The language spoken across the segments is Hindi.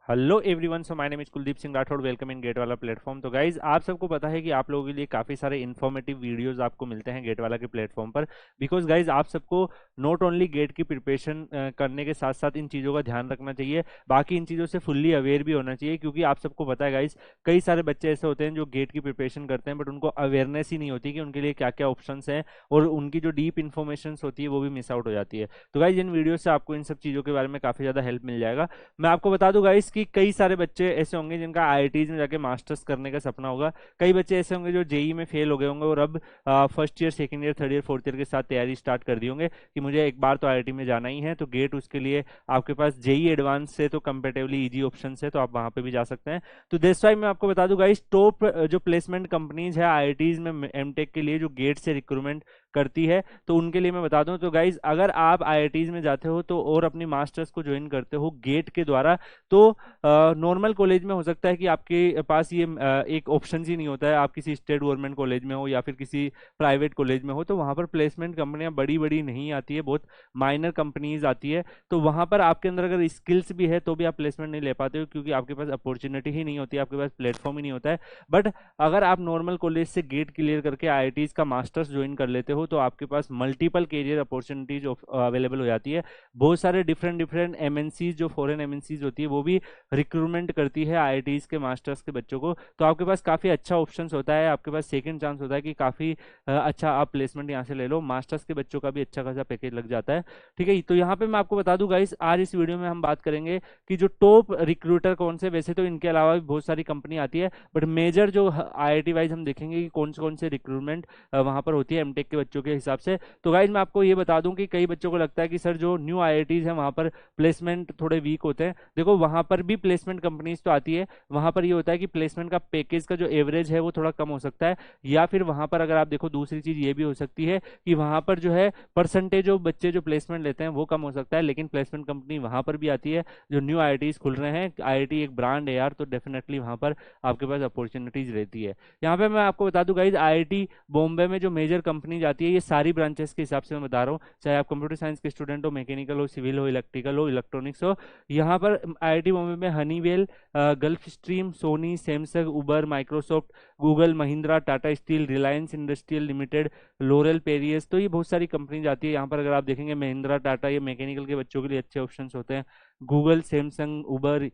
Hello everyone, so my name is Kuldeep Singh Rathore. Welcome in gate वाला प्लेटफॉर्म। तो गाइज, आप सबको पता है कि आप लोगों के लिए काफ़ी सारे इन्फॉर्मेटिव वीडियोस आपको मिलते हैं गेट वाला के प्लेटफॉर्म पर। बिकॉज गाइज, आप सबको नॉट ओनली गेट की प्रिपरेशन करने के साथ साथ इन चीज़ों का ध्यान रखना चाहिए, बाकी इन चीज़ों से फुल्ली अवेयर भी होना चाहिए। क्योंकि आप सबको पता है गाइज, कई सारे बच्चे ऐसे होते हैं जो गेट की प्रिपरेशन करते हैं बट उनको अवेयरनेस ही नहीं होती कि उनके लिए क्या क्या ऑप्शंस हैं, और उनकी जो डीप इन्फॉर्मेशन होती है वो भी मिस आउट हो जाती है। तो गाइज, इन वीडियो से आपको इन सब चीज़ों के बारे में काफ़ी ज़्यादा हेल्प मिल जाएगा। मैं आपको बता दूं गाइस कि कई सारे बच्चे ऐसे होंगे जिनका आईआईटीज में जाके मास्टर्स करने का सपना होगा। कई बच्चे ऐसे होंगे जो जेई में फेल हो गए होंगे और अब first year, second year, third year, fourth year के साथ तैयारी स्टार्ट कर दी होंगे कि मुझे एक बार तो आईआईटी में जाना ही है। तो गेट उसके लिए आपके पास जेई एडवांस से तो कंपेरेटिवली इजी ऑप्शन है, तो आप वहां पे भी जा सकते हैं। तो दिस टाइम मैं आपको बता दूं गाइस, टॉप जो प्लेसमेंट कंपनीज है आईआईटीज में एमटेक के लिए जो गेट से रिक्रूटमेंट करती है, तो उनके लिए मैं बता दूं। तो गाइज, अगर आप आईआईटीज में जाते हो तो और अपनी मास्टर्स को ज्वाइन करते हो गेट के द्वारा, तो नॉर्मल कॉलेज में हो सकता है कि आपके पास ये एक ऑप्शन ही नहीं होता है। आप किसी स्टेट गवर्नमेंट कॉलेज में हो या फिर किसी प्राइवेट कॉलेज में हो, तो वहाँ पर प्लेसमेंट कंपनियां बड़ी बड़ी नहीं आती है, बहुत माइनर कंपनीज आती है। तो वहाँ पर आपके अंदर अगर स्किल्स भी है तो भी आप प्लेसमेंट नहीं ले पाते हो, क्योंकि आपके पास अपॉर्चुनिटी ही नहीं होती, आपके पास प्लेटफॉर्म ही नहीं होता है। बट अगर आप नॉर्मल कॉलेज से गेट क्लियर करके आईआईटीज का मास्टर्स ज्वाइन कर लेते हो, तो आपके पास मल्टीपल कैरियर अपॉर्चुनिटीज अवेलेबल हो जाती है। बहुत सारे डिफरेंट डिफरेंट एमएनसीज, जो फॉरेन एमएनसीज होती है, वो भी रिक्रूटमेंट करती है आईआईटीज के मास्टर्स के बच्चों को। तो आपके पास काफ़ी अच्छा ऑप्शन होता है, आपके पास सेकंड चांस होता है कि काफ़ी अच्छा आप प्लेसमेंट यहाँ से ले लो। मास्टर्स के बच्चों का भी अच्छा खासा पैकेज लग जाता है। ठीक है, तो यहाँ पे मैं आपको बता दूं गाइस, आज इस वीडियो में हम बात करेंगे कि जो टॉप रिक्रूटर कौन से। वैसे तो इनके अलावा भी बहुत सारी कंपनी आती है, बट मेजर जो आईआईटी वाइज हम देखेंगे कि कौन से रिक्रूटमेंट वहाँ पर होती है एमटेक के बच्चों के हिसाब से। तो गाइज, मैं आपको ये बता दूं कि कई बच्चों को लगता है कि सर जो न्यू आईआईटीज है वहाँ पर प्लेसमेंट थोड़े वीक होते हैं। देखो, वहाँ पर भी प्लेसमेंट कंपनीज तो आती है, वहाँ पर ये होता है कि प्लेसमेंट का पैकेज का जो एवरेज है वो थोड़ा कम हो सकता है। या फिर वहाँ पर अगर आप देखो, दूसरी चीज़ ये भी हो सकती है कि वहाँ पर जो है परसेंटेज ऑफ बच्चे जो प्लेसमेंट लेते हैं वो कम हो सकता है। लेकिन प्लेसमेंट कंपनी वहाँ पर भी आती है, जो न्यू आईआईटीज खुल रहे हैं। आईआईटी एक ब्रांड है यार, तो डेफिनेटली वहाँ पर आपके पास अपॉर्चुनिटीज रहती है। यहाँ पे मैं आपको बता दूं गाइज, आईआईटी बॉम्बे में जो मेजर कंपनी जाती है, ये सारी ब्रांचेस के हिसाब से मैं बता रहा हूँ, चाहे आप कंप्यूटर साइंस के स्टूडेंट हो, मैकेनिकल हो, सिविल हो, इलेक्ट्रिकल हो, इलेक्ट्रॉनिक्स हो। यहाँ पर आईआईटी बॉम्बे में Honeywell, Gulf Stream, Sony, Samsung, Uber, Microsoft, Google, Mahindra, Tata Steel, Reliance Industrial Limited, L'Oreal Paris, तो ये बहुत सारी कंपनी जाती है। यहाँ पर अगर आप देखेंगे महिंद्रा, टाटा, ये मैकेनिकल के बच्चों के लिए अच्छे ऑप्शन होते हैं। Google, Samsung, Uber,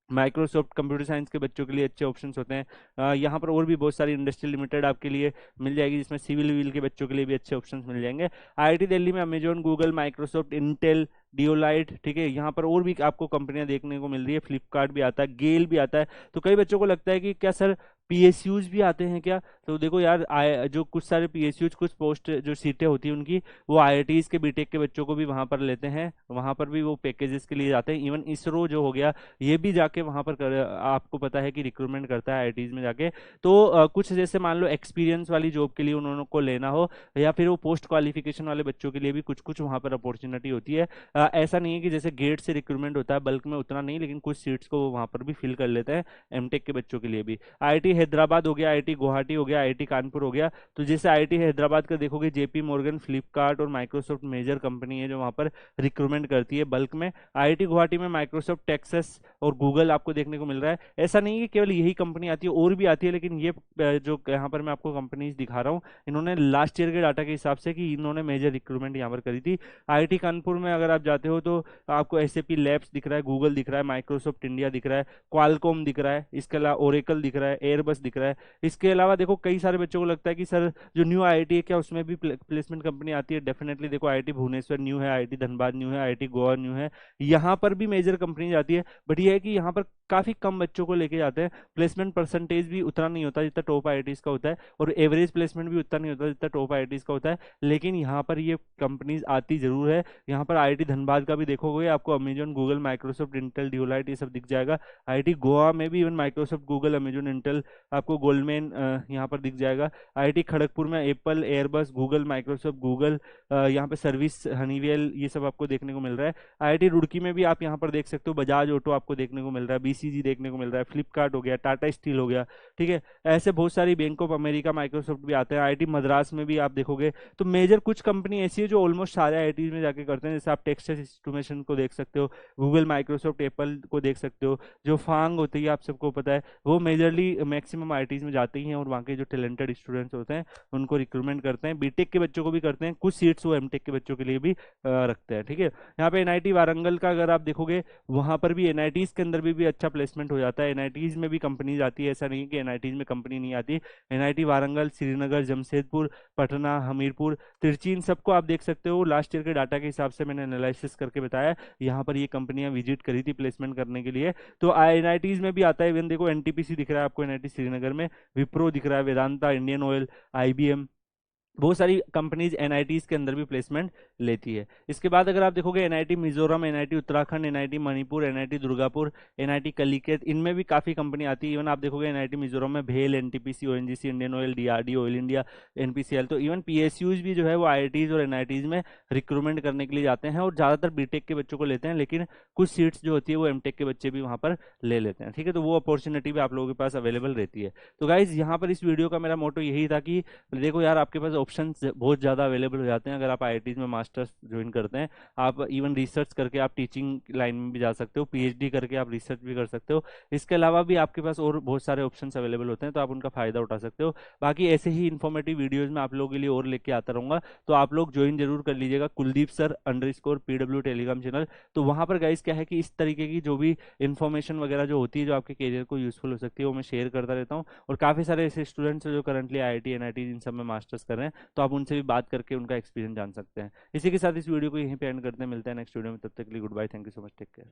Microsoft computer science के बच्चों के लिए अच्छे ऑप्शंस होते हैं। यहाँ पर और भी बहुत सारी इंडस्ट्रियल लिमिटेड आपके लिए मिल जाएगी, जिसमें सिविल विल के बच्चों के लिए भी अच्छे ऑप्शंस मिल जाएंगे। आईआईटी दिल्ली में अमेजॉन, गूगल, माइक्रोसॉफ्ट, इंटेल, डियोलाइट, ठीक है, यहाँ पर और भी आपको कंपनियां देखने को मिल रही है। फ्लिपकार्ट भी आता है, गेल भी आता है। तो कई बच्चों को लगता है कि क्या सर पीएसयूज भी आते हैं क्या? तो देखो यार, जो कुछ सारे पीएसयूज, कुछ पोस्ट जो सीटें होती हैं उनकी, वो आईआईटीज के बीटेक के बच्चों को भी वहाँ पर लेते हैं, वहाँ पर भी वो पैकेजेस के लिए जाते हैं। इवन इसरो जो हो गया, ये भी जाके वहाँ पर आपको पता है कि रिक्रूटमेंट करता है आईआईटीज में जाके। तो कुछ जैसे मान लो एक्सपीरियंस वाली जॉब के लिए उन्होंने को लेना हो, या फिर वो पोस्ट क्वालिफिकेशन वाले बच्चों के लिए भी कुछ कुछ वहाँ पर अपॉर्चुनिटी होती है। ऐसा नहीं है कि जैसे गेट से रिक्रूटमेंट होता है बल्क में, उतना नहीं, लेकिन कुछ सीट्स को वो वहाँ पर भी फिल कर लेते हैं एमटेक के बच्चों के लिए भी। आईआईटी हैदराबाद हो गया, आईआईटी गुवाहाटी हो गया, आईआईटी कानपुर हो गया। तो जैसे आईआईटी हैदराबाद का देखोगे, जेपी मॉर्गन, फ्लिपकार्ट और माइक्रोसॉफ्ट मेजर कंपनी है जो वहाँ पर रिक्रूटमेंट करती है बल्क में। आईआईटी गुवाहाटी में माइक्रोसॉफ्ट, टेक्सस और गूगल आपको देखने को मिल रहा है। ऐसा नहीं है कि केवल यही कंपनी आती है, और भी आती है, लेकिन ये जो यहाँ पर मैं आपको कंपनीज दिखा रहा हूँ, इन्होंने लास्ट ईयर के डाटा के हिसाब से कि इन्होंने मेजर रिक्रूटमेंट यहाँ पर करी थी। आईआईटी कानपुर में अगर आप जाते हो तो आपको एसएपी लैब्स दिख रहा है, गूगल दिख रहा है, माइक्रोसॉफ्ट इंडिया दिख रहा है, क्वालकॉम दिख रहा है, इसके अलावा ओरेकल दिख रहा है, एयरबस दिख रहा है। इसके अलावा देखो, कई सारे बच्चों को लगता है कि सर जो न्यू आईआईटी है क्या उसमें भी प्लेसमेंट कंपनी आती है? डेफिनेटली देखो, आईआईटी भुवनेश्वर न्यू है, आईआईटी धनबाद न्यू है, आईआईटी गोवा न्यू है, यहाँ पर भी मेजर कंपनी आती है। बट ये है कि यहाँ पर काफी कम बच्चों को लेके जाते हैं, प्लेसमेंट परसेंटेज भी उतना नहीं होता जितना टॉप आईआईटीज का होता है, और एवरेज प्लेसमेंट भी उतना नहीं होता जितना टॉप आईआईटीज का होता है। लेकिन यहाँ पर ये कंपनीज आती जरूर है। यहाँ पर आईआईटी धनबाद का भी देखोगे, आपको अमेजन, गूगल, माइक्रोसॉफ्ट, इंटेल, ड्यूलाइट, ये सब दिख जाएगा। आईआईटी गोवा में भी even Microsoft, Google, Amazon, Intel आपको गोल्डमैन यहाँ पर दिख जाएगा। आईआईटी खड़गपुर में Apple, Airbus, Google, Microsoft, Google, यहाँ पे सर्विस, हनीवेल, ये सब आपको देखने को मिल रहा है। आईआईटी रुड़की में भी आप यहाँ पर देख सकते हो, बजाज ऑटो आपको देखने को मिल रहा है, बीसीजी देखने को मिल रहा है, फ्लिपकार्ट हो गया, टाटा स्टील हो गया, ठीक है। ऐसे बहुत सारी, बैंक ऑफ अमेरिका, माइक्रोसॉफ्ट भी आते हैं। आईआईटी मद्रास में भी आप देखोगे तो मेजर कुछ कंपनी ऐसी है जो ऑलमोस्ट सारे आईआईटी में जाके करते हैं। जैसे आप टेक्सास इंस्ट्रूमेंटेशन को देख सकते हो, गूगल, माइक्रोसॉफ्ट, एप्पल को देख सकते हो। जो फांग होती है आप सबको पता है, वो मेजरली मैक्सिमम आईआईटीज में जाती हैं और वहाँ के जो टैलेंटेड स्टूडेंट्स होते हैं उनको रिक्रूटमेंट करते हैं। बीटेक के बच्चों को भी करते हैं, कुछ सीट्स वो एमटेक के बच्चों के लिए भी रखते हैं, ठीक है। यहाँ पे एनआईटी वारंगल का अगर आप देखोगे, वहाँ पर भी एनआईटीज के अंदर भी अच्छा प्लेसमेंट हो जाता है। एनआईटीज में भी कंपनीज आती है, ऐसा नहीं है कि एनआईटीज में कंपनी नहीं आती। एनआईटी वारंगल, श्रीनगर, जमशेदपुर, पटना, हमीरपुर, तिरची, इन सबको आप देख सकते हो। लास्ट ईयर के डाटा के हिसाब से मैंने एनालिसिस करके बताया, यहाँ पर ये कंपनियां विजिट करी थी प्लेसमेंट करने के लिए। तो एनआईटीज में भी आता है। इवन देखो एनटीपीसी दिख रहा है आपको एनआईटी श्रीनगर में, विप्रो दिख रहा है, वेदांता, इंडियन ऑयल, आईबीएम, बहुत सारी कंपनीज एनआईटीज के अंदर भी प्लेसमेंट लेती है। इसके बाद अगर आप देखोगे NIT Mizoram, NIT Uttarakhand, NIT Manipur, NIT Durgapur, NIT Calicut, इनमें भी काफ़ी कंपनी आती है। इवन आप देखोगे एनआईटी मिजोरम में भेल, NTPC, ONGC, Indian oil, DRDO, oil India, NPCL. तो इवन पीएसयूज भी जो है वो आईआईटीज और एनआईटीज में रिक्रूटमेंट करने के लिए जाते हैं और ज़्यादातर बीटेक के बच्चों को लेते हैं, लेकिन कुछ सीट्स जो होती है वो एमटेक के बच्चे भी वहाँ पर ले लेते हैं, ठीक है। तो वो अपॉर्चुनिटी भी आप लोगों के पास अवेलेबल रहती है। तो गाइज यहाँ पर इस वीडियो का मेरा मोटो यही था कि देखो यार, आपके पास ऑप्शन बहुत ज़्यादा अवेलेबल हो जाते हैं अगर आप आईआईटीज में मास्टर्स ज्वाइन करते हैं। आप इवन रिसर्च करके आप टीचिंग लाइन में भी जा सकते हो, पीएचडी करके आप रिसर्च भी कर सकते हो। इसके अलावा भी आपके पास और बहुत सारे ऑप्शंस अवेलेबल होते हैं, तो आप उनका फायदा उठा सकते हो। बाकी ऐसे ही इन्फॉर्मेटिव वीडियोज में आप लोगों के लिए और लेके आता रहूंगा, तो आप लोग ज्वाइन जरूर कर लीजिएगा Kuldeep sir _PW Telegram channel. तो वहाँ पर गाइस क्या है कि इस तरीके की जो भी इन्फॉर्मेशन वगैरह जो होती है, जो आपके करियर को यूजफुल हो सकती है, वो मैं शेयर करता रहता हूँ। और काफ़ी सारे ऐसे स्टूडेंट्स हैं जो करंटली आईआईटी, एनआईटी इन सब में मास्टर्स कर रहे हैं, तो आप उनसे भी बात करके उनका एक्सपीरियंस जान सकते हैं। इसी के साथ इस वीडियो को यहीं पे एंड करते हैं, मिलते हैं नेक्स्ट वीडियो में। तब तक के लिए good bye, thank you so much, take care.